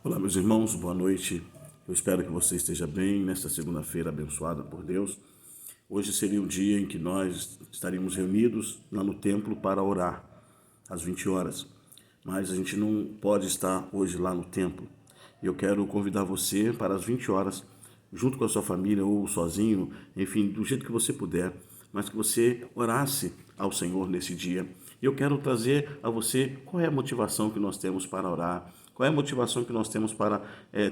Olá, meus irmãos, boa noite. Eu espero que você esteja bem nesta segunda-feira abençoada por Deus. Hoje seria o dia em que nós estaríamos reunidos lá no templo para orar, às 20 horas. Mas a gente não pode estar hoje lá no templo. Eu quero convidar você para as 20 horas, junto com a sua família ou sozinho, enfim, do jeito que você puder, mas que você orasse ao Senhor nesse dia. E eu quero trazer a você qual é a motivação que nós temos para orar, qual é a motivação que nós temos para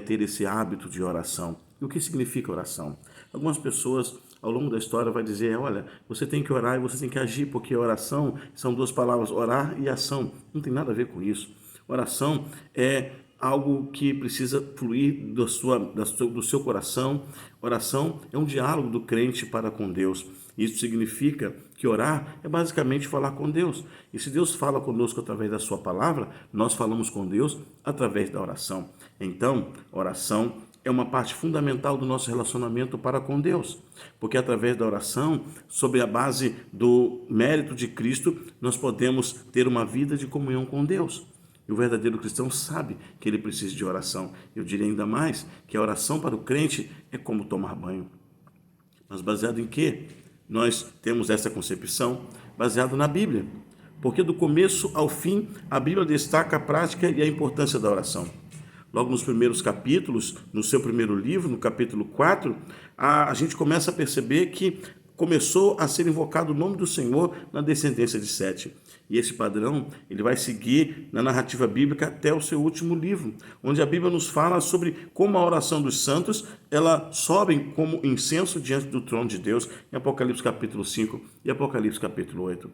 ter esse hábito de oração. E o que significa oração? Algumas pessoas ao longo da história vai dizer, olha, você tem que orar e você tem que agir, porque oração são duas palavras, orar e ação. Não tem nada a ver com isso. Oração é algo que precisa fluir do seu coração. Oração é um diálogo do crente para com Deus. Isso significa que orar é basicamente falar com Deus. E se Deus fala conosco através da sua palavra, nós falamos com Deus através da oração. Então, oração é uma parte fundamental do nosso relacionamento para com Deus, porque através da oração, sob a base do mérito de Cristo, nós podemos ter uma vida de comunhão com Deus. E o verdadeiro cristão sabe que ele precisa de oração. Eu diria ainda mais que a oração para o crente é como tomar banho. Mas baseado em quê? Nós temos essa concepção baseado na Bíblia. Porque do começo ao fim, a Bíblia destaca a prática e a importância da oração. Logo nos primeiros capítulos, no seu primeiro livro, no capítulo 4, a gente começa a perceber que começou a ser invocado o nome do Senhor na descendência de Sete. E esse padrão, ele vai seguir na narrativa bíblica até o seu último livro, onde a Bíblia nos fala sobre como a oração dos santos, ela sobe como incenso diante do trono de Deus, em Apocalipse capítulo 5 e Apocalipse capítulo 8.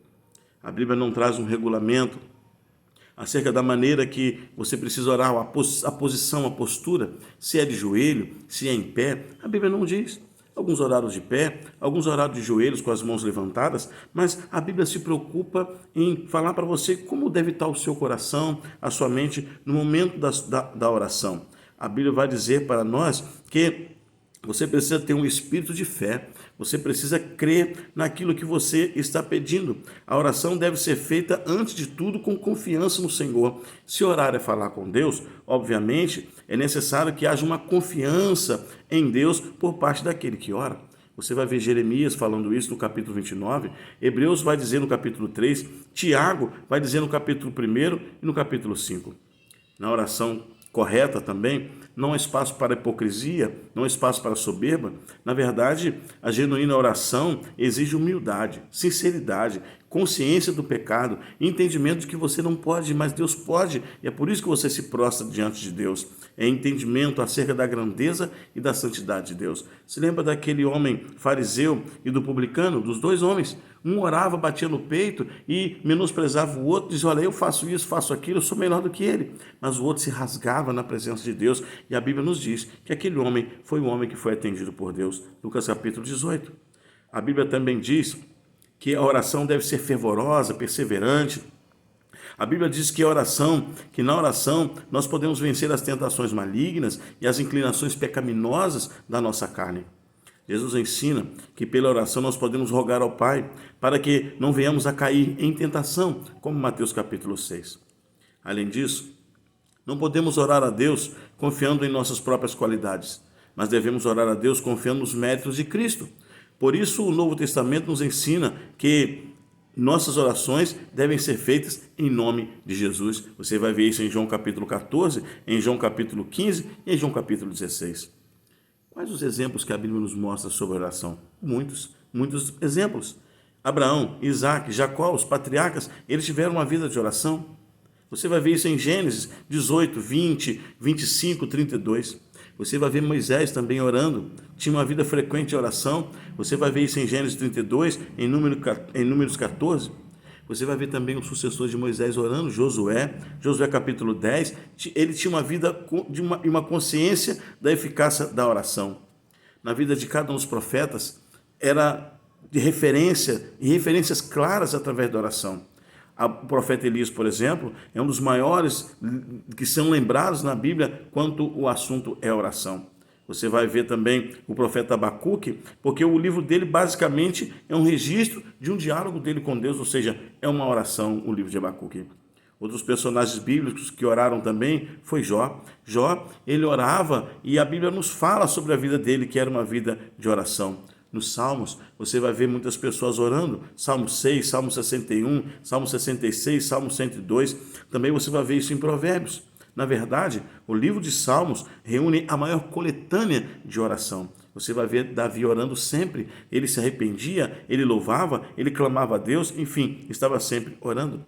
A Bíblia não traz um regulamento acerca da maneira que você precisa orar, a posição, a postura, se é de joelho, se é em pé. A Bíblia não diz. Alguns oraram de pé, alguns oraram de joelhos com as mãos levantadas, mas a Bíblia se preocupa em falar para você como deve estar o seu coração, a sua mente no momento da oração. A Bíblia vai dizer para nós que você precisa ter um espírito de fé, você precisa crer naquilo que você está pedindo. A oração deve ser feita, antes de tudo, com confiança no Senhor. Se orar é falar com Deus, obviamente, é necessário que haja uma confiança em Deus por parte daquele que ora. Você vai ver Jeremias falando isso no capítulo 29, Hebreus vai dizer no capítulo 3, Tiago vai dizer no capítulo 1 e no capítulo 5. Na oração correta também, não há espaço para hipocrisia, não há espaço para soberba. Na verdade, a genuína oração exige humildade, sinceridade, consciência do pecado, entendimento de que você não pode, mas Deus pode, e é por isso que você se prostra diante de Deus. É entendimento acerca da grandeza e da santidade de Deus. Se lembra daquele homem fariseu e do publicano, dos dois homens? Um orava, batia no peito e menosprezava o outro, dizia, olha, eu faço isso, faço aquilo, eu sou melhor do que ele. Mas o outro se rasgava na presença de Deus, e a Bíblia nos diz que aquele homem foi um homem que foi atendido por Deus. Lucas capítulo 18. A Bíblia também diz que a oração deve ser fervorosa, perseverante. A Bíblia diz que na oração nós podemos vencer as tentações malignas e as inclinações pecaminosas da nossa carne. Jesus ensina que pela oração nós podemos rogar ao Pai para que não venhamos a cair em tentação, como Mateus capítulo 6. Além disso, não podemos orar a Deus confiando em nossas próprias qualidades, mas devemos orar a Deus confiando nos méritos de Cristo. Por isso, o Novo Testamento nos ensina que nossas orações devem ser feitas em nome de Jesus. Você vai ver isso em João capítulo 14, em João capítulo 15 e em João capítulo 16. Quais os exemplos que a Bíblia nos mostra sobre a oração? Muitos exemplos. Abraão, Isaac, Jacó, os patriarcas, eles tiveram uma vida de oração. Você vai ver isso em Gênesis 18, 20, 25, 32. Você vai ver Moisés também orando, tinha uma vida frequente de oração. Você vai ver isso em Gênesis 32, em Números 14. Você vai ver também o sucessor de Moisés orando, Josué capítulo 10. Ele tinha uma vida de uma consciência da eficácia da oração. Na vida de cada um dos profetas, era de referência e referências claras através da oração. O profeta Elias, por exemplo, é um dos maiores que são lembrados na Bíblia quanto o assunto é oração. Você vai ver também o profeta Abacuque, porque o livro dele basicamente é um registro de um diálogo dele com Deus, ou seja, é uma oração, o livro de Abacuque. Outros personagens bíblicos que oraram também foi Jó. Jó, ele orava e a Bíblia nos fala sobre a vida dele, que era uma vida de oração. Nos Salmos, você vai ver muitas pessoas orando. Salmo 6, Salmo 61, Salmo 66, Salmo 102. Também você vai ver isso em Provérbios. Na verdade, o livro de Salmos reúne a maior coletânea de oração. Você vai ver Davi orando sempre. Ele se arrependia, ele louvava, ele clamava a Deus, enfim, estava sempre orando.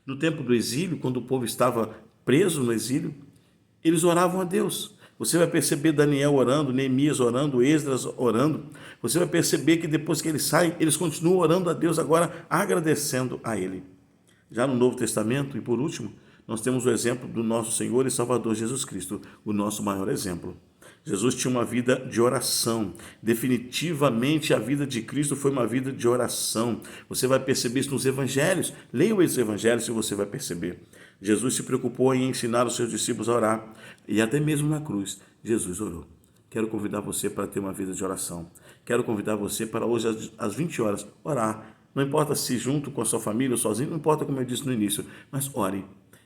No tempo do exílio, quando o povo estava preso no exílio, eles oravam a Deus. Você vai perceber Daniel orando, Neemias orando, Esdras orando. Você vai perceber que depois que eles saem, eles continuam orando a Deus, agora agradecendo a Ele. Já no Novo Testamento, e por último, nós temos o exemplo do nosso Senhor e Salvador Jesus Cristo, o nosso maior exemplo. Jesus tinha uma vida de oração. Definitivamente a vida de Cristo foi uma vida de oração. Você vai perceber isso nos evangelhos. Leia os evangelhos e você vai perceber. Jesus se preocupou em ensinar os seus discípulos a orar. E até mesmo na cruz, Jesus orou. Quero convidar você para ter uma vida de oração. Quero convidar você para hoje, às 20 horas, orar. Não importa se junto com a sua família ou sozinho, não importa como eu disse no início, mas ore.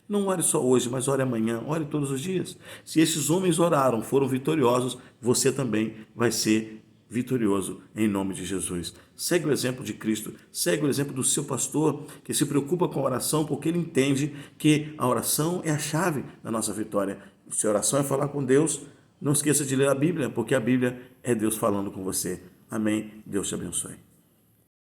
Não ore só hoje, mas ore amanhã, ore todos os dias. Se esses homens oraram, foram vitoriosos, você também vai ser vitorioso em nome de Jesus. Segue o exemplo de Cristo, segue o exemplo do seu pastor, que se preocupa com a oração, porque ele entende que a oração é a chave da nossa vitória. Se a oração é falar com Deus, não esqueça de ler a Bíblia, porque a Bíblia é Deus falando com você. Amém. Deus te abençoe.